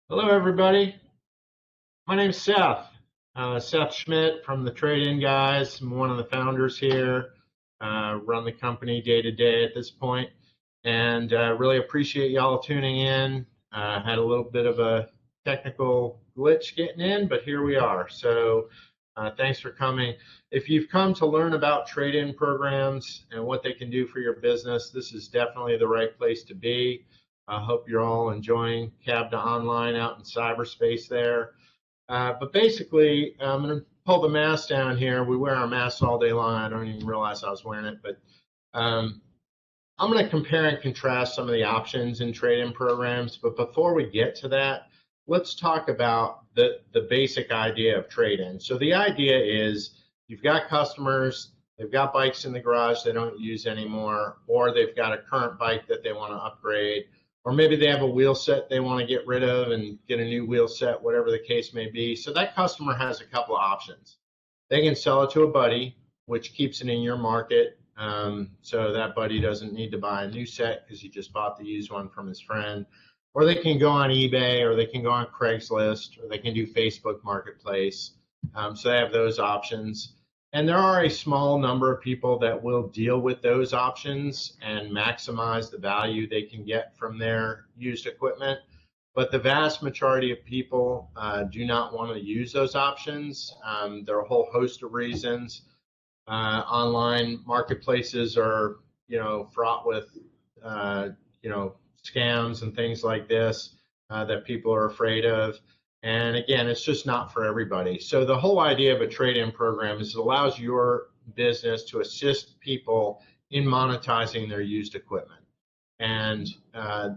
Hello, everybody. My name's Seth. Seth Schmidt from the Trade-In Guys. I'm one of the founders here. Run the company day to day at this point, and really appreciate y'all tuning in. Had a little bit of a technical glitch getting in, but here we are. So thanks for coming. If you've come to learn about trade-in programs and what they can do for your business, this is definitely the right place to be. I hope you're all enjoying Cab to Online out in cyberspace there. But basically, I'm going to pull the mask down here. We wear our masks all day long. I don't even realize I was wearing it. But I'm going to compare and contrast some of the options in trade-in programs. But before we get to that, let's talk about the basic idea of trade-in. So the idea is you've got customers, they've got bikes in the garage they don't use anymore, or they've got a current bike that they want to upgrade, or maybe they have a wheel set they want to get rid of and get a new wheel set, whatever the case may be. So that customer has a couple of options. They can sell it to a buddy, which keeps it in your market. So that buddy doesn't need to buy a new set because he just bought the used one from his friend. Or they can go on eBay, or they can go on Craigslist, or they can do Facebook Marketplace. So they have those options. And there are a small number of people that will deal with those options and maximize the value they can get from their used equipment. But the vast majority of people do not want to use those options. There are a whole host of reasons. Online marketplaces are, fraught with, scams and things like this that people are afraid of. And again, it's just not for everybody. So the whole idea of a trade-in program is it allows your business to assist people in monetizing their used equipment and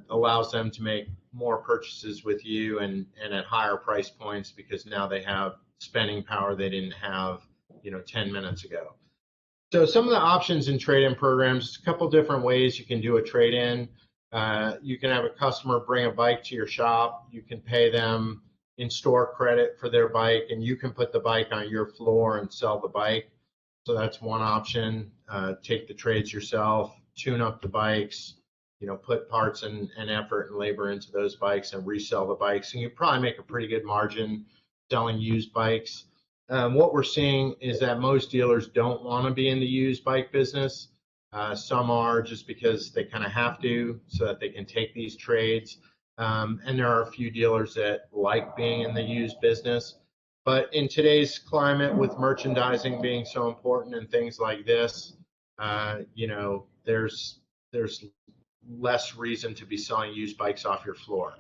allows them to make more purchases with you and at higher price points because now they have spending power they didn't have 10 minutes ago. So some of the options in trade-in programs, a couple different ways you can do a trade-in. You can have a customer bring a bike to your shop. You can pay them in-store credit for their bike, and you can put the bike on your floor and sell the bike. So that's one option. Take the trades yourself, tune up the bikes, put parts and effort and labor into those bikes and resell the bikes. And you probably make a pretty good margin selling used bikes. What we're seeing is that most dealers don't want to be in the used bike business. Some are just because they kind of have to so that they can take these trades. And there are a few dealers that like being in the used business. But in today's climate, with merchandising being so important and things like this, there's less reason to be selling used bikes off your floor.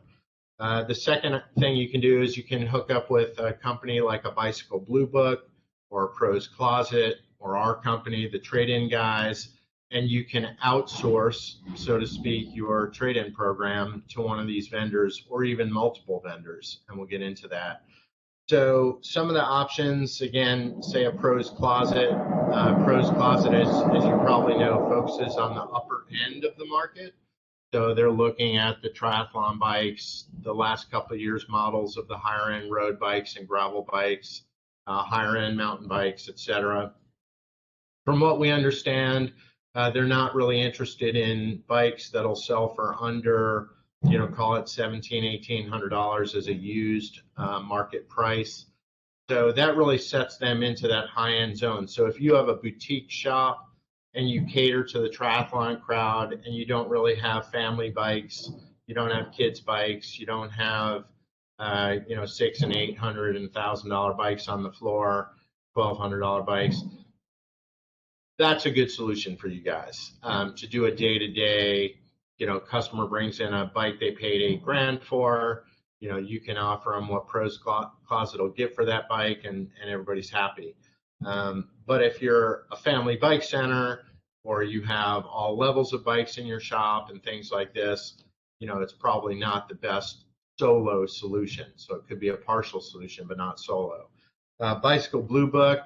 The second thing you can do is you can hook up with a company like a Bicycle Blue Book or Pro's Closet or our company, the Trade-In Guys, and you can outsource, so to speak, your trade-in program to one of these vendors or even multiple vendors, and we'll get into that. So some of the options, again, say a Pro's Closet. Pro's Closet, as you probably know, focuses on the upper end of the market. So they're looking at the triathlon bikes, the last couple of years models of the higher end road bikes and gravel bikes, higher end mountain bikes, etc. From what we understand, they're not really interested in bikes that'll sell for under, call it $1,700, $1,800 as a used market price. So that really sets them into that high end zone. So if you have a boutique shop and you cater to the triathlon crowd and you don't really have family bikes, you don't have kids bikes, you don't have $600 and $800 and $1,000 bikes on the floor, $1,200 bikes, that's a good solution for you guys to do a day-to-day. Customer brings in a bike they paid $8,000 for. You can offer them what Pro's Closet will give for that bike, and everybody's happy. But if you're a family bike center or you have all levels of bikes in your shop and things like this, it's probably not the best solo solution. So it could be a partial solution, but not solo. Bicycle Blue Book,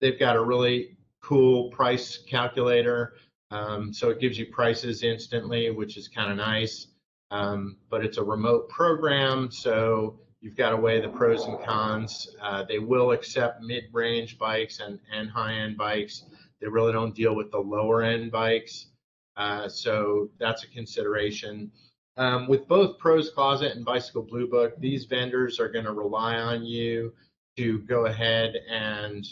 they've got a really cool price calculator. So it gives you prices instantly, which is kind of nice. But it's a remote program, so you've got to weigh the pros and cons. They will accept mid-range bikes and high-end bikes. They really don't deal with the lower-end bikes. So that's a consideration. With both Pros Closet and Bicycle Blue Book, these vendors are going to rely on you to go ahead and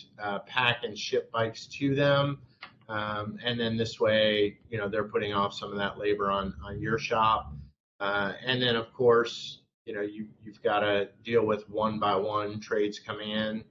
pack and ship bikes to them. And then this way, they're putting off some of that labor on your shop. And then, of course, you've got to deal with one-by-one trades coming in.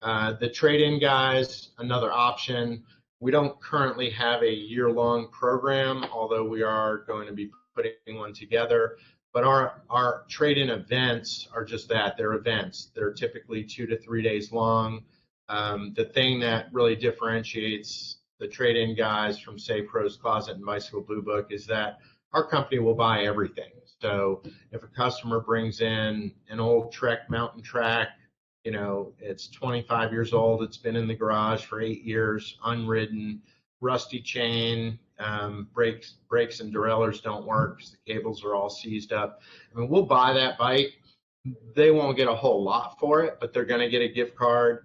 The trade-in guys, another option. We don't currently have a year-long program, although we are going to be putting one together. But our trade-in events are just that. They're events. They're typically 2 to 3 days long. The thing that really differentiates the trade-in guys from, say, Pros Closet and Bicycle Blue Book is that our company will buy everything. So if a customer brings in an old Trek mountain track, it's 25 years old, it's been in the garage for 8 years, unridden, rusty chain, brakes and derailleurs don't work because the cables are all seized up. I mean, we'll buy that bike. They won't get a whole lot for it, but they're going to get a gift card,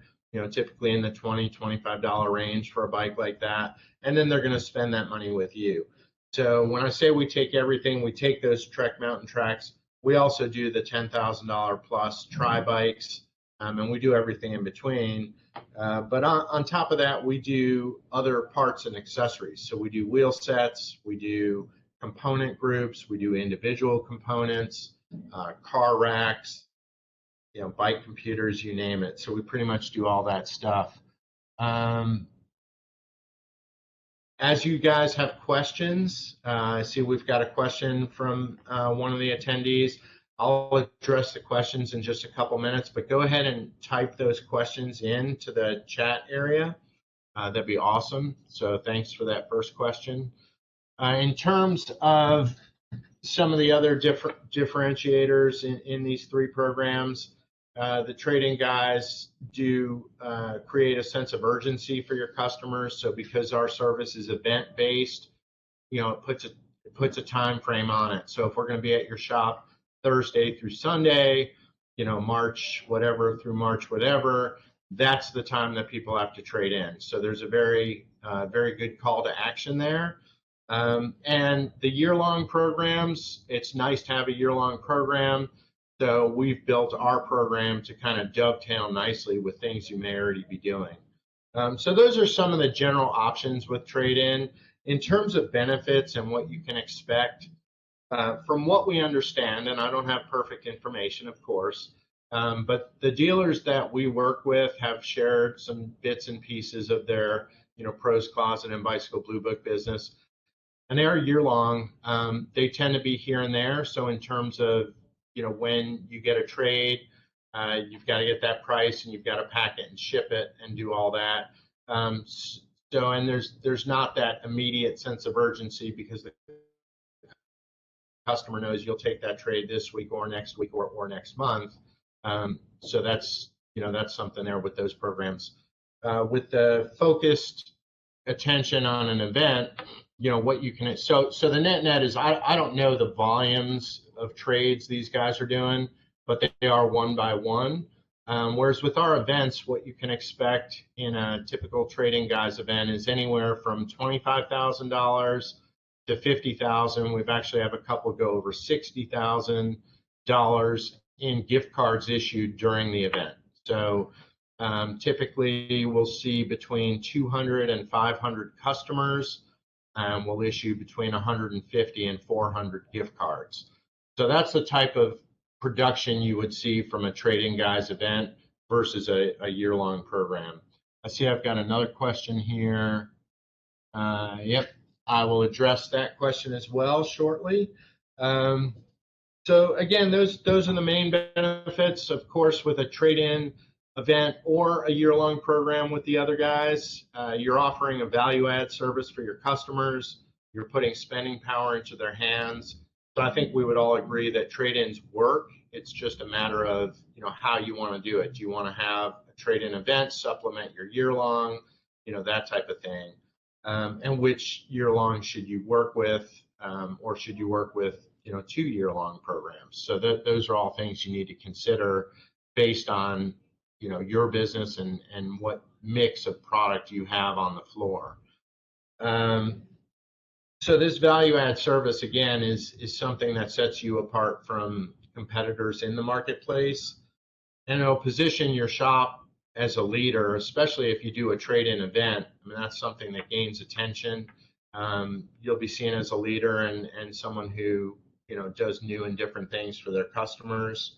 typically in the $20, $25 range for a bike like that. And then they're going to spend that money with you. So when I say we take everything, we take those Trek mountain tracks. We also do the $10,000 plus tri bikes, and we do everything in between. But on top of that, we do other parts and accessories. So we do wheel sets, we do component groups, we do individual components, car racks, bike computers, you name it. So we pretty much do all that stuff. As you guys have questions, I see we've got a question from one of the attendees. I'll address the questions in just a couple minutes, but go ahead and type those questions into the chat area. That'd be awesome. So thanks for that first question. In terms of some of the other differentiators in these three programs, the trade-in guys do create a sense of urgency for your customers. So because our service is event-based, it puts a time frame on it. So if we're going to be at your shop Thursday through Sunday, March whatever through March whatever, that's the time that people have to trade in. So there's a very good call to action there. And the year-long programs, it's nice to have a year-long program. So we've built our program to kind of dovetail nicely with things you may already be doing. So those are some of the general options with trade-in. In terms of benefits and what you can expect, from what we understand, and I don't have perfect information, of course, but the dealers that we work with have shared some bits and pieces of their, Pros Closet and Bicycle Blue Book business, and they are year-long. They tend to be here and there. So in terms of, when you get a trade, you've got to get that price and you've got to pack it and ship it and do all that. And there's not that immediate sense of urgency because the customer knows you'll take that trade this week or next week or next month. So that's something there with those programs. With the focused attention on an event, what you can, so the net is I don't know the volumes of trades these guys are doing, but they are one by one. Whereas with our events, what you can expect in a typical trading guys event is anywhere from $25,000 to $50,000. We've actually have a couple go over $60,000 in gift cards issued during the event. So typically we'll see between 200 and 500 customers. We'll issue between 150 and 400 gift cards. So that's the type of production you would see from a trading guys event versus a year-long program. I see I've got another question here. Yep, I will address that question as well shortly. So again, those are the main benefits. Of course, with a trade-in event or a year-long program with the other guys, you're offering a value-add service for your customers. You're putting spending power into their hands. So I think we would all agree that trade-ins work. It's just a matter of how you want to do it. Do you want to have a trade-in event supplement your year-long, that type of thing, and which year-long should you work with, or should you work with 2 year-long programs? So those are all things you need to consider based on your business and what mix of product you have on the floor. So this value add service, again, is something that sets you apart from competitors in the marketplace, and it'll position your shop as a leader, especially if you do a trade-in event. I mean, that's something that gains attention. You'll be seen as a leader and someone who, does new and different things for their customers.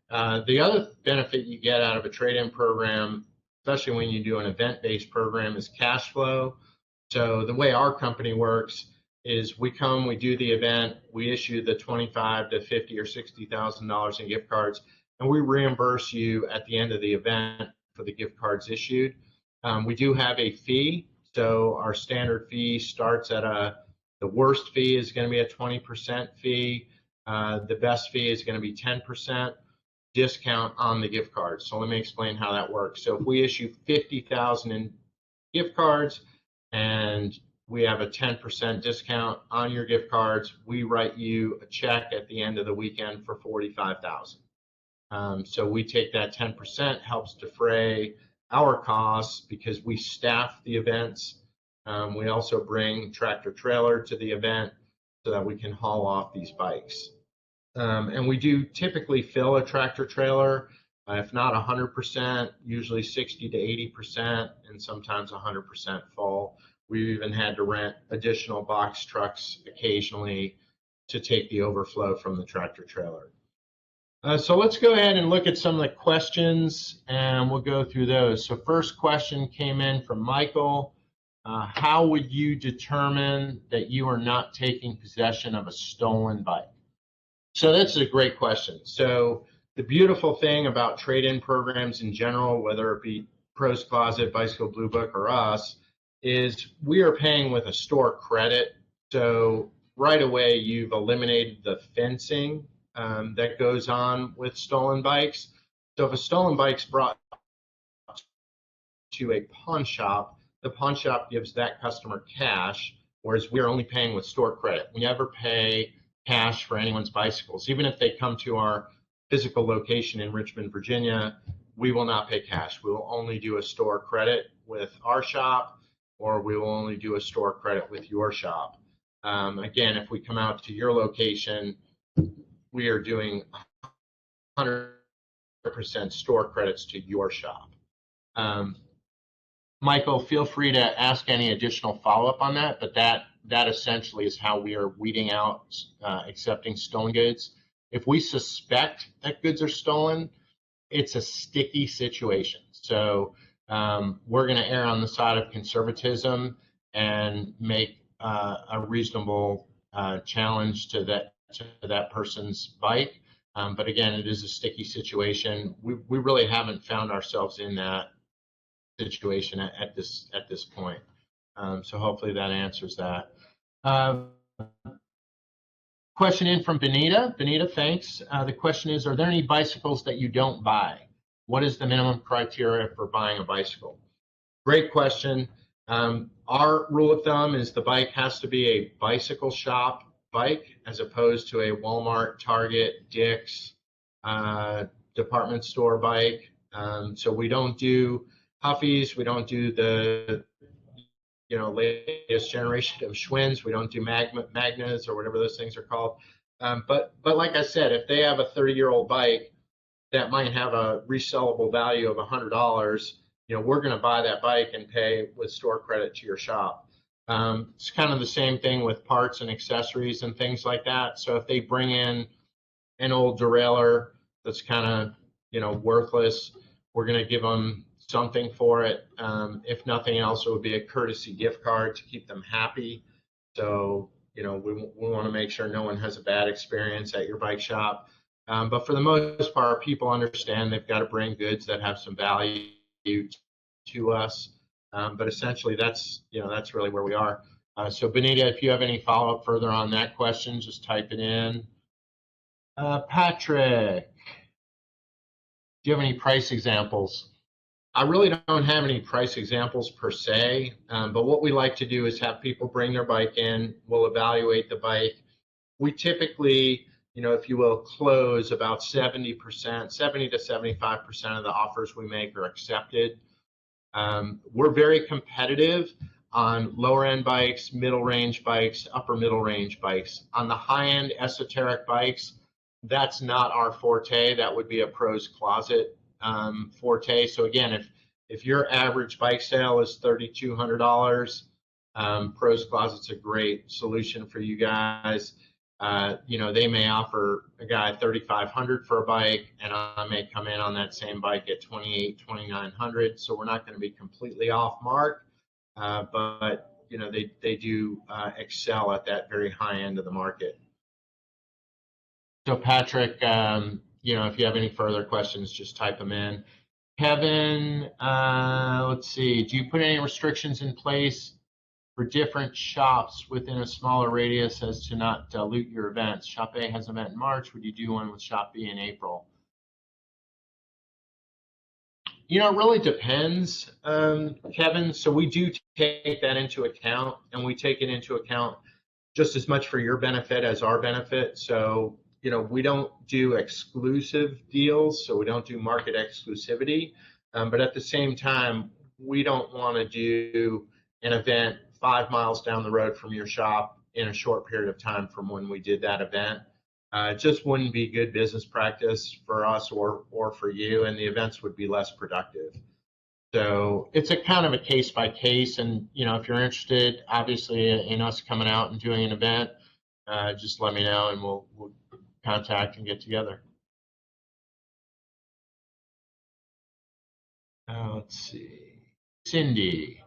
The other benefit you get out of a trade-in program, especially when you do an event-based program, is cash flow. So the way our company works is we come, we do the event, we issue the $25 to $50 or $60,000 in gift cards, and we reimburse you at the end of the event for the gift cards issued. We do have a fee, so our standard fee starts at the worst fee is going to be a 20% fee. The best fee is going to be 10% discount on the gift cards. So let me explain how that works. So if we issue 50,000 in gift cards and we have a 10% discount on your gift cards, we write you a check at the end of the weekend for 45,000. So we take that 10%, helps defray our costs because we staff the events. We also bring tractor trailer to the event so that we can haul off these bikes. And we do typically fill a tractor trailer, if not 100%, usually 60 to 80%, and sometimes 100% full. We've even had to rent additional box trucks occasionally to take the overflow from the tractor trailer. So let's go ahead and look at some of the questions, and we'll go through those. So first question came in from Michael. How would you determine that you are not taking possession of a stolen bike? So that's a great question. So the beautiful thing about trade-in programs in general, whether it be Pros Closet, Bicycle Blue Book, or us, is we are paying with a store credit. So right away, you've eliminated the fencing that goes on with stolen bikes. So if a stolen bike's brought to a pawn shop, the pawn shop gives that customer cash, whereas we're only paying with store credit. We never pay cash for anyone's bicycles. Even if they come to our physical location in Richmond, Virginia, we will not pay cash. We will only do a store credit with our shop, or we will only do a store credit with your shop. Again, if we come out to your location, we are doing 100% store credits to your shop. Michael, feel free to ask any additional follow-up on that, but that essentially is how we are weeding out accepting stolen goods. If we suspect that goods are stolen, it's a sticky situation. So we're going to err on the side of conservatism and make a reasonable challenge to that person's bike. But again, it is a sticky situation. We really haven't found ourselves in that situation at this point. So hopefully that answers that. Question in from Benita. Benita, thanks. The question is, are there any bicycles that you don't buy? What is the minimum criteria for buying a bicycle? Great question. Our rule of thumb is the bike has to be a bicycle shop bike as opposed to a Walmart, Target, Dick's department store bike. So we don't do Huffies, we don't do the latest generation of Schwinn's, we don't do Magnas or whatever those things are called. But like I said, if they have a 30-year-old bike that might have a resellable value of $100, we're going to buy that bike and pay with store credit to your shop. It's kind of the same thing with parts and accessories and things like that. So if they bring in an old derailleur that's kind of worthless, we're going to give them something for it. If nothing else, it would be a courtesy gift card to keep them happy. So we want to make sure no one has a bad experience at your bike shop. But for the most part, people understand they've got to bring goods that have some value to us. But essentially, that's really where we are. So Benita, if you have any follow-up further on that question, just type it in. Patrick, do you have any price examples? I really don't have any price examples per se, but what we like to do is have people bring their bike in. We'll evaluate the bike. We typically, if you will, close about 70%, 70 to 75% of the offers we make are accepted. We're very competitive. on lower end bikes, middle range bikes, upper middle range bikes. On the high end esoteric bikes, that's not our forte. That would be a pro's closet forte. So again, if your average bike sale is $3,200, pro's closet's a great solution for you guys. You know, they may offer a guy $3,500 for a bike, and I may come in on that same bike at $2,800, $2,900. So we're not going to be completely off mark, but you know, they do excel at that very high end of the market. So Patrick, you know, if you have any further questions, just type them in. Kevin, let's see. Do you put any restrictions in place for different shops within a smaller radius as to not dilute your events? Shop A has an event in March. Would you do one with Shop B in April? You know, it really depends, Kevin. So we do take that into account, and we take it into account just as much for your benefit as our benefit. So, you know, we don't do exclusive deals, so we don't do market exclusivity. But at the same time, we don't want to do an event 5 miles down the road from your shop in a short period of time from when we did that event. It just wouldn't be good business practice for us or for you, and the events would be less productive. So it's a kind of a case by case, and you know, if you're interested, obviously, in us coming out and doing an event, just let me know, and we'll contact and get together. Let's see, Cindy.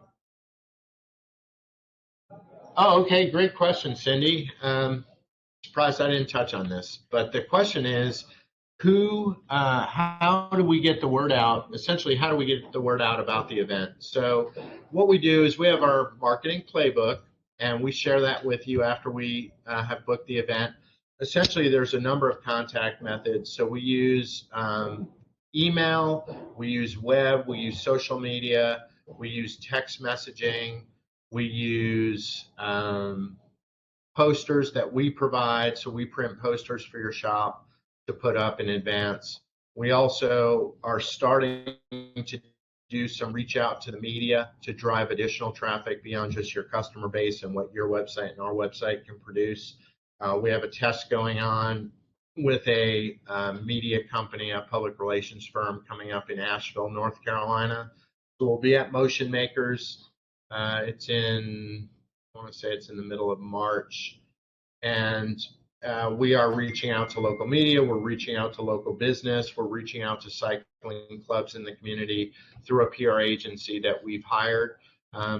Oh, okay, great question, Cindy. Surprised I didn't touch on this, but the question is, how do we get the word out? Essentially, how do we get the word out about the event? So what we do is we have our marketing playbook, and we share that with you after we have booked the event. Essentially, there's a number of contact methods. So we use email, we use web, we use social media, we use text messaging, we use posters that we provide. So we print posters for your shop to put up in advance. We also are starting to do some reach out to the media to drive additional traffic beyond just your customer base and what your website and our website can produce. We have a test going on with a media company, a public relations firm coming up in Asheville, North Carolina. So we'll be at Motion Makers. It's in, I want to say it's in the middle of March. And we are reaching out to local media, we're reaching out to local business, we're reaching out to cycling clubs in the community through a PR agency that we've hired.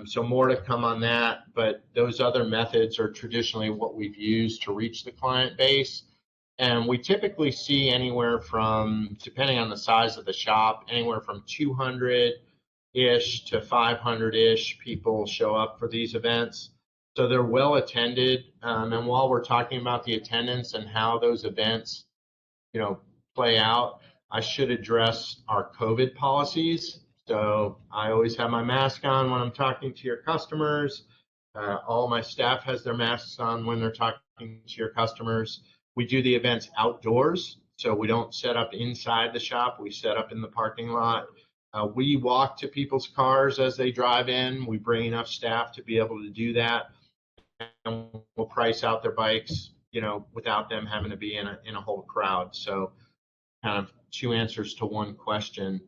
So more to come on that, but those other methods are traditionally what we've used to reach the client base. And we typically see anywhere from, depending on the size of the shop, anywhere from 200-ish to 500-ish people show up for these events. So they're well attended. And while we're talking about the attendance and how those events, you know, play out, I should address our COVID policies. So I always have my mask on when I'm talking to your customers. All my staff has their masks on when they're talking to your customers. We do the events outdoors, so we don't set up inside the shop. We set up in the parking lot. We walk to people's cars as they drive in. We bring enough staff to be able to do that, and we'll price out their bikes, you know, without them having to be in a whole crowd. So kind of two answers to one question.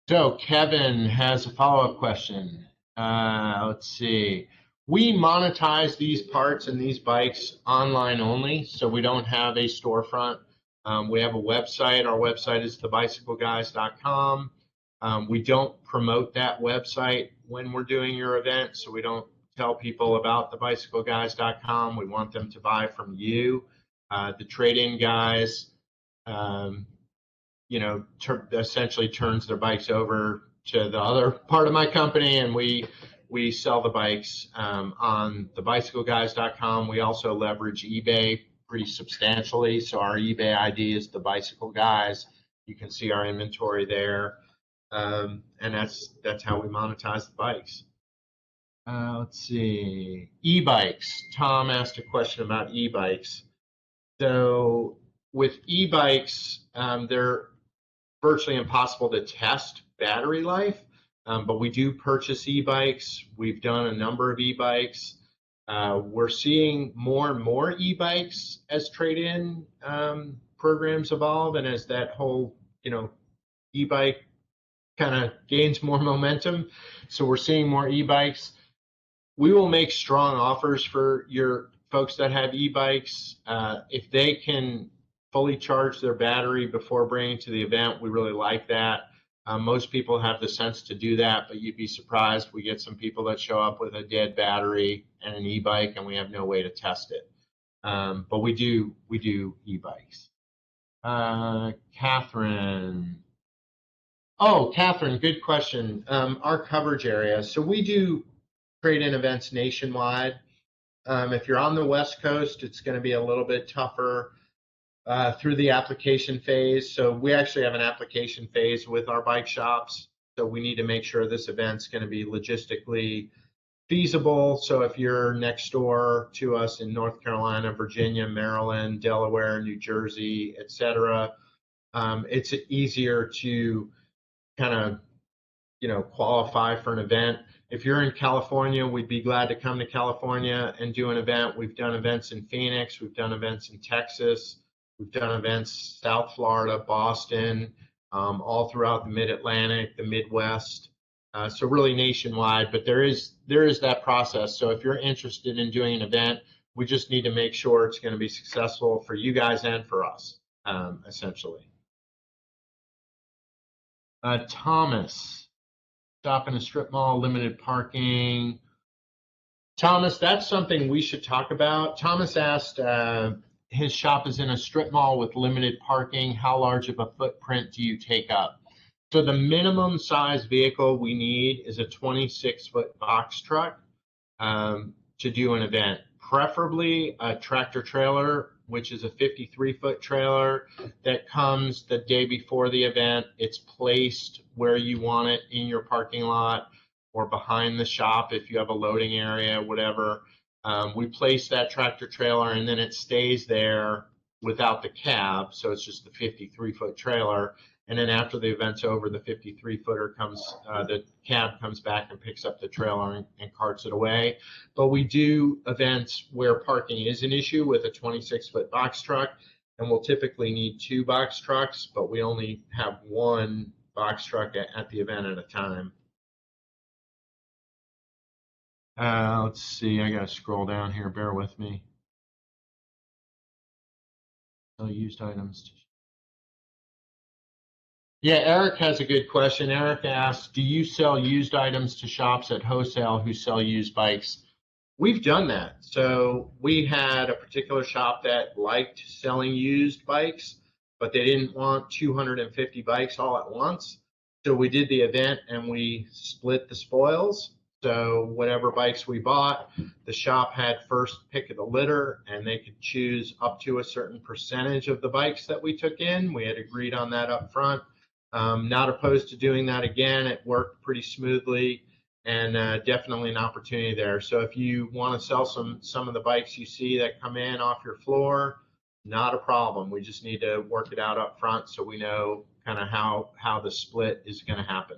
So Kevin has a follow-up question. Let's see. We monetize these parts and these bikes online only, so we don't have a storefront. We have a website. Our website is thebicycleguys.com. We don't promote that website when we're doing your event, so we don't tell people about thebicycleguys.com. We want them to buy from you. The trade-in guys, you know, essentially turns their bikes over to the other part of my company, and we sell the bikes on thebicycleguys.com. We also leverage eBay pretty substantially. So our eBay ID is The Bicycle Guys. You can see our inventory there. And that's how we monetize the bikes. Let's see. E-bikes. Tom asked a question about e-bikes. So with e-bikes, they're virtually impossible to test battery life. But we do purchase e-bikes. We've done a number of e-bikes. We're seeing more and more e-bikes as trade-in programs evolve, and as that whole, e-bike kind of gains more momentum. So we're seeing more e-bikes. We will make strong offers for your folks that have e-bikes. If they can fully charge their battery before bringing to the event, we really like that. Most people have the sense to do that, but you'd be surprised. We get some people that show up with a dead battery and an e-bike, and we have no way to test it. But we do e-bikes. Catherine. Oh, Catherine, good question. Our coverage area. So we do trade-in events nationwide. If you're on the West Coast, it's going to be a little bit tougher through the application phase. So we actually have an application phase with our bike shops. So we need to make sure this event's going to be logistically feasible. So if you're next door to us in North Carolina, Virginia, Maryland, Delaware, New Jersey, etc., it's easier to kind of qualify for an event. If you're in California, we'd be glad to come to California and do an event. We've done events in Phoenix, we've done events in Texas, we've done events South Florida, Boston, all throughout the Mid-Atlantic, the Midwest. So really nationwide, but there is that process. So if you're interested in doing an event, we just need to make sure it's going to be successful for you guys and for us, essentially. Thomas, stop in a strip mall, limited parking. Thomas, that's something we should talk about. Thomas asked, his shop is in a strip mall with limited parking. How large of a footprint do you take up? So the minimum size vehicle we need is a 26-foot box truck to do an event, preferably a tractor trailer, which is a 53-foot trailer that comes the day before the event. It's placed where you want it in your parking lot or behind the shop if you have a loading area, whatever. We place that tractor trailer and then it stays there without the cab, so it's just the 53-foot trailer. And then after the event's over, the 53-footer comes, the cab comes back and picks up the trailer and carts it away. But we do events where parking is an issue with a 26-foot box truck, and we'll typically need 2 box trucks, but we only have 1 box truck at the event at a time. Let's see, I gotta scroll down here, bear with me. Sell used items. Yeah, Eric has a good question. Eric asks, do you sell used items to shops at wholesale who sell used bikes? We've done that. So we had a particular shop that liked selling used bikes, but they didn't want 250 bikes all at once. So we did the event and we split the spoils. So whatever bikes we bought, the shop had first pick of the litter, and they could choose up to a certain percentage of the bikes that we took in. We had agreed on that up front. Not opposed to doing that again. It worked pretty smoothly, and definitely an opportunity there. So if you want to sell some of the bikes you see that come in off your floor, not a problem. We just need to work it out up front so we know kind of how the split is going to happen.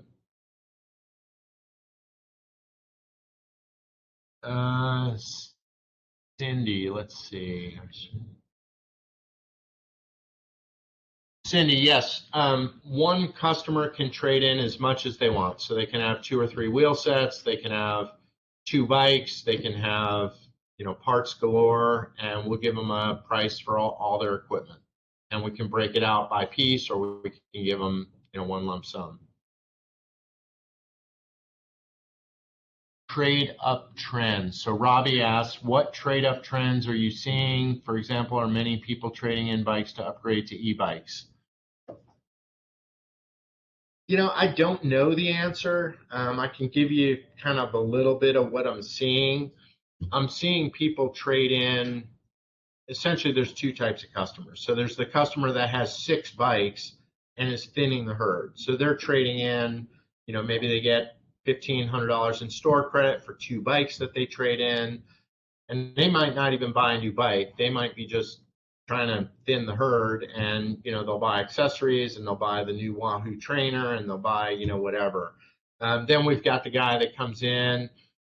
Cindy, let's see. Cindy, yes. One customer can trade in as much as they want. So they can have 2 or 3 wheel sets, they can have 2 bikes, they can have, parts galore, and we'll give them a price for all their equipment. And we can break it out by piece, or we can give them, one lump sum. Trade up trends. So Robbie asks, what trade up trends are you seeing? For example, are many people trading in bikes to upgrade to e-bikes? I don't know the answer. I can give you kind of a little bit of what I'm seeing. I'm seeing people trade in, essentially there's 2 types of customers. So there's the customer that has 6 bikes and is thinning the herd. So they're trading in, maybe they get $1,500 in store credit for 2 bikes that they trade in, and they might not even buy a new bike. They might be just trying to thin the herd, and they'll buy accessories, and they'll buy the new Wahoo trainer, and they'll buy whatever. Then we've got the guy that comes in,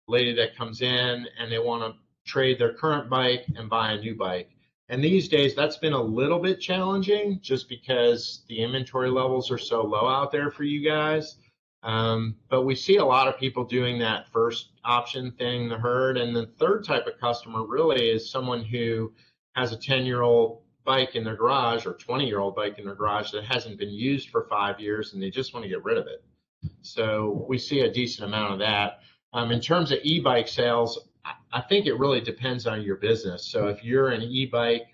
lady that comes in, and they want to trade their current bike and buy a new bike. And these days that's been a little bit challenging just because the inventory levels are so low out there for you guys. But we see a lot of people doing that first option, thinning the herd. And the third type of customer really is someone who has a 10-year-old bike in their garage or 20-year-old bike in their garage that hasn't been used for 5 years, and they just want to get rid of it. So we see a decent amount of that. In terms of e-bike sales, I think it really depends on your business. So if you're an e-bike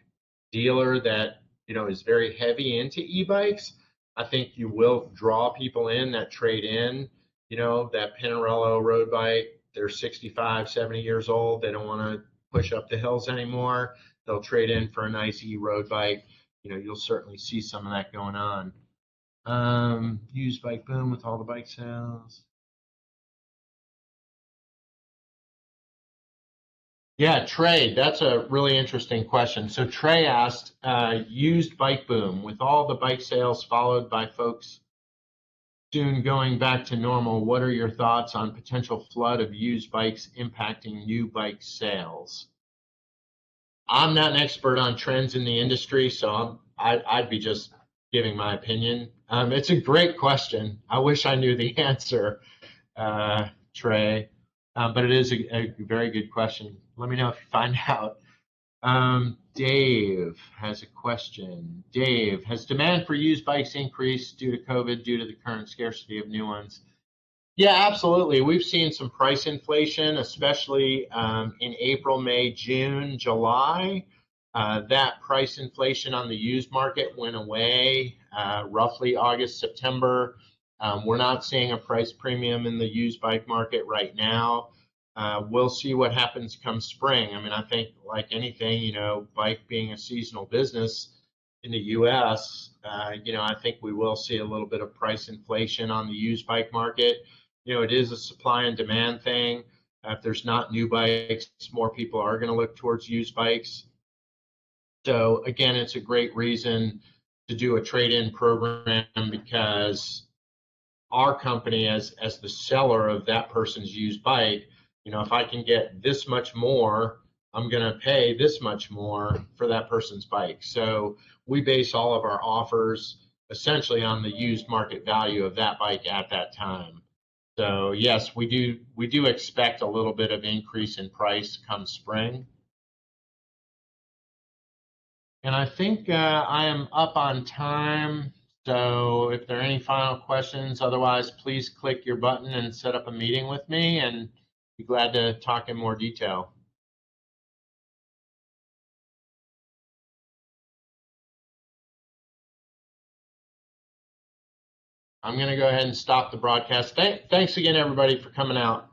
dealer that is very heavy into e-bikes, I think you will draw people in that trade in, that Pinarello road bike. They're 65, 70 years old. They don't want to push up the hills anymore. They'll trade in for a nice e-road bike. You'll certainly see some of that going on. Used bike boom with all the bike sales. Yeah, Trey, that's a really interesting question. So Trey asked, used bike boom with all the bike sales followed by folks soon going back to normal. What are your thoughts on potential flood of used bikes impacting new bike sales? I'm not an expert on trends in the industry, so I'd be just giving my opinion. It's a great question. I wish I knew the answer, Trey, but it is a very good question. Let me know if you find out. Dave has a question. Dave, has demand for used bikes increased due to COVID, due to the current scarcity of new ones? Yeah, absolutely. We've seen some price inflation, especially in April, May, June, July. That price inflation on the used market went away roughly August, September. We're not seeing a price premium in the used bike market right now. We'll see what happens come spring. I mean, I think like anything, bike being a seasonal business in the U.S., I think we will see a little bit of price inflation on the used bike market. It is a supply and demand thing. If there's not new bikes, more people are going to look towards used bikes. So again, it's a great reason to do a trade-in program, because our company, as the seller of that person's used bike, if I can get this much more, I'm going to pay this much more for that person's bike. So we base all of our offers essentially on the used market value of that bike at that time. So yes, we do expect a little bit of increase in price come spring. And I think I am up on time. So if there are any final questions, otherwise please click your button and set up a meeting with me, and be glad to talk in more detail. I'm going to go ahead and stop the broadcast. Thanks again, everybody, for coming out.